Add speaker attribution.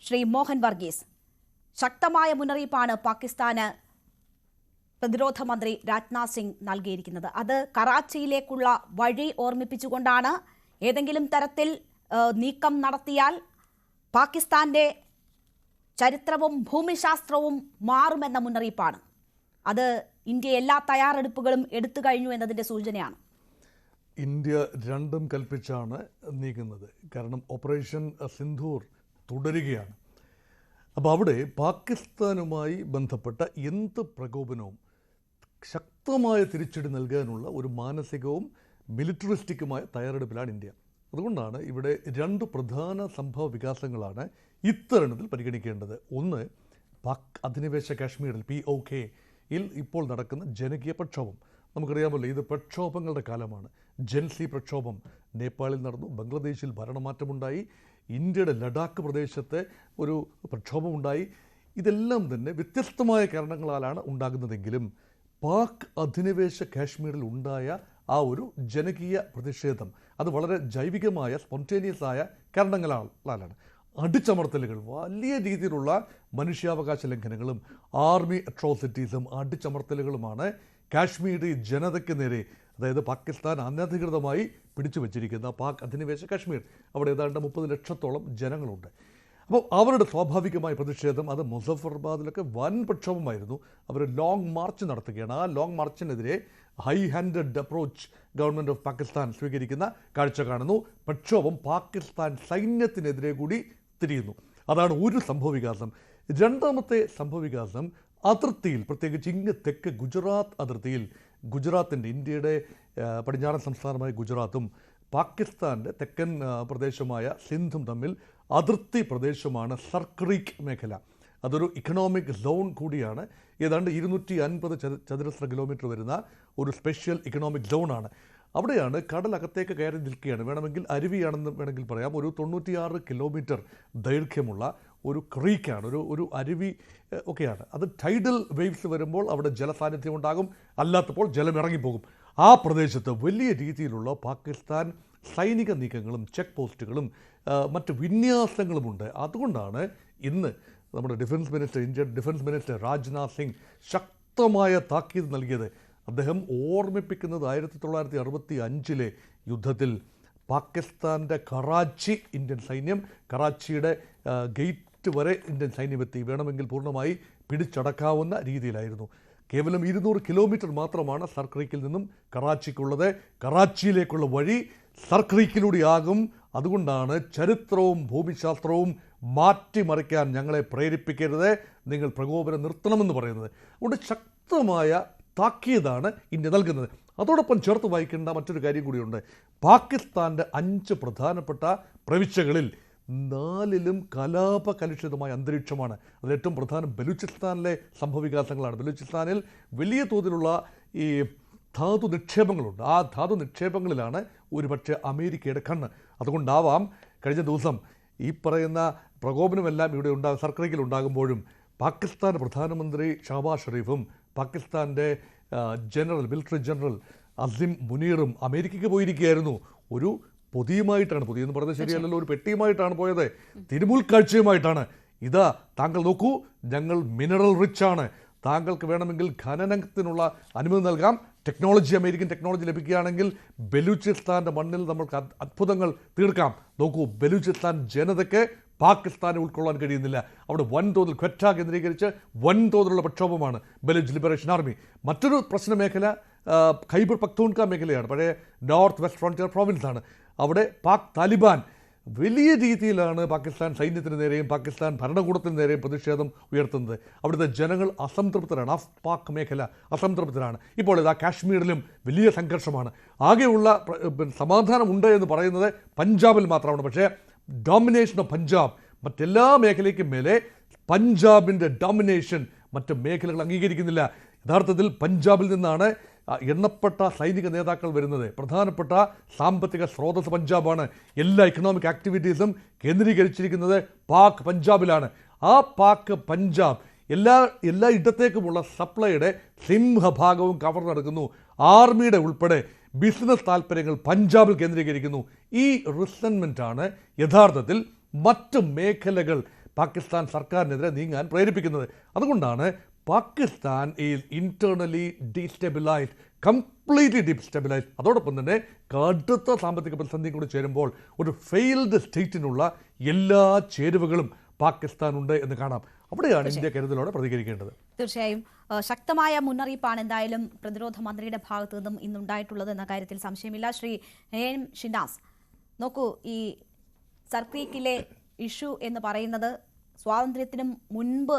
Speaker 1: ശ്രീ മോഹൻ വർഗീസ്. ശക്തമായ മുന്നറിയിപ്പാണ് പാകിസ്ഥാന് പ്രതിരോധ മന്ത്രി രാജ്നാഥ് സിംഗ് നൽകിയിരിക്കുന്നത്. അത് കറാച്ചിയിലേക്കുള്ള വഴി ഓർമ്മിപ്പിച്ചുകൊണ്ടാണ്. ഏതെങ്കിലും തരത്തിൽ നീക്കം നടത്തിയാൽ പാകിസ്ഥാന്റെ ചരിത്രവും ഭൂമിശാസ്ത്രവും മാറുമെന്ന മുന്നറിയിപ്പാണ്. അത് ഇന്ത്യ എല്ലാ തയ്യാറെടുപ്പുകളും എടുത്തു കഴിഞ്ഞു എന്നതിന്റെ സൂചനയാണ്.
Speaker 2: ഇന്ത്യ രണ്ടും കൽപ്പിച്ചാണ് നീങ്ങുന്നത്. കാരണം ഓപ്പറേഷൻ സിന്ധൂർ തുടരുകയാണ്. അപ്പോൾ അവിടെ പാകിസ്ഥാനുമായി ബന്ധപ്പെട്ട എന്ത് പ്രകോപനവും ശക്തമായ തിരിച്ചടി നൽകാനുള്ള ഒരു മാനസികവും മിലിറ്ററിസ്റ്റിക്കുമായ തയ്യാറെടുപ്പിലാണ് ഇന്ത്യ. അതുകൊണ്ടാണ് ഇവിടെ രണ്ട് പ്രധാന സംഭവ വികാസങ്ങളാണ് ഇത്തരുണത്തിൽ പരിഗണിക്കേണ്ടത്. ഒന്ന്, പാക് അധിനിവേശ കാശ്മീരിൽ POK-യിൽ ഇപ്പോൾ നടക്കുന്ന ജനകീയ പ്രക്ഷോഭം. നമുക്കറിയാമല്ലോ, ഇത് പ്രക്ഷോഭങ്ങളുടെ കാലമാണ്. ജൻസി പ്രക്ഷോഭം നേപ്പാളിൽ നടന്നു, ബംഗ്ലാദേശിൽ ഭരണമാറ്റമുണ്ടായി, ഇന്ത്യയുടെ ലഡാക്ക് പ്രദേശത്തെ ഒരു പ്രക്ഷോഭമുണ്ടായി. ഇതെല്ലാം തന്നെ വ്യത്യസ്തമായ കാരണങ്ങളാലാണ് ഉണ്ടാകുന്നതെങ്കിലും പാക് അധിനിവേശ കാശ്മീരിൽ ഉണ്ടായ ആ ഒരു ജനകീയ പ്രതിഷേധം അത് വളരെ ജൈവികമായ സ്പോണ്ടേനിയസ് ആയ കാരണങ്ങളാലാണ്. അടിച്ചമർത്തലുകൾ, വലിയ രീതിയിലുള്ള മനുഷ്യാവകാശ ലംഘനങ്ങളും ആർമി അട്രോസിറ്റീസും അടിച്ചമർത്തലുകളുമാണ് കാശ്മീരി ജനതയ്ക്ക് നേരെ, അതായത് പാകിസ്ഥാൻ അനധികൃതമായി പിടിച്ചു വച്ചിരിക്കുന്ന പാക് അധിനിവേശ കാശ്മീർ. അവിടെ ഏതാണ്ട് 30 ലക്ഷത്തോളം ജനങ്ങളുണ്ട്. അപ്പോൾ അവരുടെ സ്വാഭാവികമായ പ്രതിഷേധം അത് മുസഫർബാദിലൊക്കെ വൻ പ്രക്ഷോഭമായിരുന്നു. അവർ ലോങ് മാർച്ച് നടത്തുകയാണ്. ആ ലോങ് മാർച്ചിനെതിരെ high handed approach government of Pakistan സ്വീകരിക്കുന്ന കാഴ്ച കാണുന്നു. പ്രക്ഷോഭം പാകിസ്ഥാൻ സൈന്യത്തിനെതിരെ കൂടി തിരിയുന്നു. അതാണ് ഒരു സംഭവവികാസം. രണ്ടാമത്തെ സംഭവവികാസം അതിർത്തിയിൽ, പ്രത്യേകിച്ച് ഇങ്ങ് തെക്ക് ഗുജറാത്ത് അതിർത്തിയിൽ, ഗുജറാത്തിൻ്റെ, ഇന്ത്യയുടെ പടിഞ്ഞാറൻ സംസ്ഥാനമായ ഗുജറാത്തും പാകിസ്ഥാൻ്റെ തെക്കൻ പ്രദേശമായ സിന്ധും തമ്മിൽ അതിർത്തി പ്രദേശമാണ് സർക്രീക്ക് മേഖല. അതൊരു ഇക്കണോമിക് സോൺ കൂടിയാണ്. ഏതാണ്ട് 250 ചതുരശ്ര കിലോമീറ്റർ വരുന്ന ഒരു സ്പെഷ്യൽ ഇക്കണോമിക് സോണാണ്. അവിടെയാണ് കടലകത്തേക്ക് കയറി നിൽക്കുകയാണ്. വേണമെങ്കിൽ അരുവിയാണെന്ന് വേണമെങ്കിൽ പറയാം. ഒരു 96 കിലോമീറ്റർ ദൈർഘ്യമുള്ള ഒരു ക്രീക്കാണ്, ഒരു അരുവി ഒക്കെയാണ്. അത് ടൈഡൽ വേവ്സ് വരുമ്പോൾ അവിടെ ജലസാന്നിധ്യം ഉണ്ടാകും, അല്ലാത്തപ്പോൾ ജലം ഇറങ്ങിപ്പോകും. ആ പ്രദേശത്ത് വലിയ രീതിയിലുള്ള പാകിസ്ഥാൻ സൈനിക നീക്കങ്ങളും ചെക്ക് പോസ്റ്റുകളും മറ്റ് വിന്യാസങ്ങളുമുണ്ട്. അതുകൊണ്ടാണ് ഇന്ന് നമ്മുടെ Indian defence minister Rajnath Singh ശക്തമായ താക്കീത് നൽകിയത്. അദ്ദേഹം ഓർമ്മിപ്പിക്കുന്നത് 1965 യുദ്ധത്തിൽ പാകിസ്ഥാൻ്റെ കറാച്ചി ഇന്ത്യൻ സൈന്യം, കറാച്ചിയുടെ ഗേറ്റ് വരെ ഇന്ത്യൻ സൈന്യമെത്തി, വേണമെങ്കിൽ പൂർണ്ണമായി പിടിച്ചടക്കാവുന്ന രീതിയിലായിരുന്നു. കേവലം 200 കിലോമീറ്റർ മാത്രമാണ് സർക്രീക്കിൽ നിന്നും കറാച്ചിക്കുള്ളത്. കറാച്ചിയിലേക്കുള്ള വഴി സർക്രീക്കിലൂടെയാകും. അതുകൊണ്ടാണ് ചരിത്രവും ഭൂമിശാസ്ത്രവും മാറ്റിമറിക്കാൻ ഞങ്ങളെ പ്രേരിപ്പിക്കരുത്, നിങ്ങൾ പ്രകോപനം നിർത്തണമെന്ന് പറയുന്നത്. അതുകൊണ്ട് ശക്തമായ താക്കീതാണ് ഇന്ത്യ നൽകുന്നത്. അതോടൊപ്പം ചേർത്ത് വായിക്കേണ്ട മറ്റൊരു കാര്യം കൂടിയുണ്ട്. പാകിസ്ഥാൻ്റെ 5 പ്രധാനപ്പെട്ട പ്രവിശ്യകളിൽ 4ലും കലാപകലുഷിതമായ അന്തരീക്ഷമാണ്. അതിലേറ്റവും പ്രധാനം ബലൂചിസ്ഥാനിലെ സംഭവവികാസങ്ങളാണ്. ബലൂചിസ്ഥാനിൽ വലിയ തോതിലുള്ള ഈ ധാതു നിക്ഷേപങ്ങളുണ്ട്. ആ ധാതു നിക്ഷേപങ്ങളിലാണ് ഒരുപക്ഷെ അമേരിക്കയുടെ കണ്ണ്. അതുകൊണ്ടാവാം കഴിഞ്ഞ ദിവസം ഈ പറയുന്ന പ്രകോപനമെല്ലാം ഇവിടെ സർക്രീക്കിൽ ഉണ്ടാകുമ്പോഴും പാകിസ്ഥാൻ പ്രധാനമന്ത്രി ഷഹബാസ് ഷെരീഫും പാകിസ്ഥാൻ്റെ മിലിറ്ററി ജനറൽ അസിം മുനീറും അമേരിക്കയ്ക്ക് പോയിരിക്കുകയായിരുന്നു. ഒരു പൊതിയുമായിട്ടാണ്, പൊതിയെന്ന് പറയുന്നത് ശരിയല്ലല്ലോ, ഒരു പെട്ടിയുമായിട്ടാണ് പോയത്, തിരുമുൽക്കാഴ്ചയുമായിട്ടാണ്. ഇതാ താങ്കൾ നോക്കൂ, ഞങ്ങൾ മിനറൽ റിച്ച് ആണ്, താങ്കൾക്ക് വേണമെങ്കിൽ ഖനനത്തിനുള്ള അനുമതി നൽകാം, അമേരിക്കൻ ടെക്നോളജി ലഭിക്കുകയാണെങ്കിൽ ബലൂചിസ്ഥാൻ്റെ മണ്ണിൽ നമ്മൾക്ക് അത്ഭുതങ്ങൾ തീർക്കാം. നോക്കൂ, ബലൂചിസ്ഥാൻ ജനതയ്ക്ക് പാകിസ്ഥാനെ ഉൾക്കൊള്ളാൻ കഴിയുന്നില്ല. അവിടെ വൻതോതിൽ ക്വറ്റ കേന്ദ്രീകരിച്ച് വൻതോതിലുള്ള പ്രക്ഷോഭമാണ് ബലൂച്ച് ലിബറേഷൻ ആർമി. മറ്റൊരു പ്രശ്ന മേഖല ഖൈബർ പഖ്തൂൺഖ മേഖലയാണ്. പഴയ നോർത്ത് വെസ്റ്റ് ഫ്രോണ്ടിയർ പ്രോവിൻസാണ്. അവിടെ പാക് താലിബാൻ വലിയ രീതിയിലാണ് പാകിസ്ഥാൻ സൈന്യത്തിന് നേരെയും പാകിസ്ഥാൻ ഭരണകൂടത്തിന് നേരെയും പ്രതിഷേധം ഉയർത്തുന്നത്. അവിടുത്തെ ജനങ്ങൾ അസംതൃപ്തരാണ്. പാക് മേഖല അസംതൃപ്തരാണ്. ഇപ്പോൾ ഇതാ കാശ്മീരിലും വലിയ സംഘർഷമാണ്. ആകെയുള്ള സമാധാനമുണ്ട് എന്ന് പറയുന്നത് പഞ്ചാബിൽ മാത്രമാണ്. പക്ഷേ ഡോമിനേഷൻ ഓഫ് പഞ്ചാബ്, മറ്റെല്ലാ മേഖലയ്ക്കും മേലെ പഞ്ചാബിൻ്റെ ഡോമിനേഷൻ മറ്റ് മേഖലകൾ അംഗീകരിക്കുന്നില്ല. യഥാർത്ഥത്തിൽ പഞ്ചാബിൽ നിന്നാണ് എണ്ണപ്പെട്ട സൈനിക നേതാക്കൾ വരുന്നത്. പ്രധാനപ്പെട്ട സാമ്പത്തിക സ്രോതസ് പഞ്ചാബാണ്. എല്ലാ ഇക്കണോമിക് ആക്ടിവിറ്റീസും കേന്ദ്രീകരിച്ചിരിക്കുന്നത് പാക് പഞ്ചാബിലാണ്. ആ പാക് പഞ്ചാബ് എല്ലാ ഇടത്തേക്കുമുള്ള സപ്ലൈയുടെ സിംഹഭാഗവും കവർന്നെടുക്കുന്നു. ആർമിയുടെ ഉൾപ്പെടെ ബിസിനസ് താല്പര്യങ്ങൾ പഞ്ചാബിൽ കേന്ദ്രീകരിക്കുന്നു. ഈ റിസൻമെൻ്റാണ് യഥാർത്ഥത്തിൽ മറ്റ് മേഖലകൾ പാകിസ്ഥാൻ സർക്കാരിനെതിരെ നീങ്ങാൻ പ്രേരിപ്പിക്കുന്നത്. അതുകൊണ്ടാണ് പാകിസ്ഥാൻ ഈസ് ഇന്റേർണലി ഡീസ്റ്റെബിലൈസ്ഡ്, കംപ്ലീറ്റ്ലി ഡീസ്റ്റെബിലൈസ്ഡ്. അതോടൊപ്പം തന്നെ കടുത്ത സാമ്പത്തിക പ്രതിസന്ധി കൂടി ചേരുമ്പോൾ ഒരു ഫെയിൽഡ് സ്റ്റേറ്റിനുള്ള എല്ലാ ചേരുവകളും പാകിസ്ഥാനുണ്ട് എന്ന് കാണാം. അവിടെയാണ് ഇന്ത്യ കരുതലോടെ പ്രതികരിക്കേണ്ടത്.
Speaker 1: തീർച്ചയായും ശക്തമായ മുന്നറിയിപ്പാണ് എന്തായാലും പ്രതിരോധ മന്ത്രിയുടെ ഭാഗത്തു നിന്നും ഇന്നുണ്ടായിട്ടുള്ളത് എന്ന കാര്യത്തിൽ സംശയമില്ല. ശ്രീ എം ഷിനാസ്, നോക്കൂ, ഈ സർക്രീക്കിലെ ഇഷ്യൂ എന്ന് പറയുന്നത് സ്വാതന്ത്ര്യത്തിനും മുൻപ്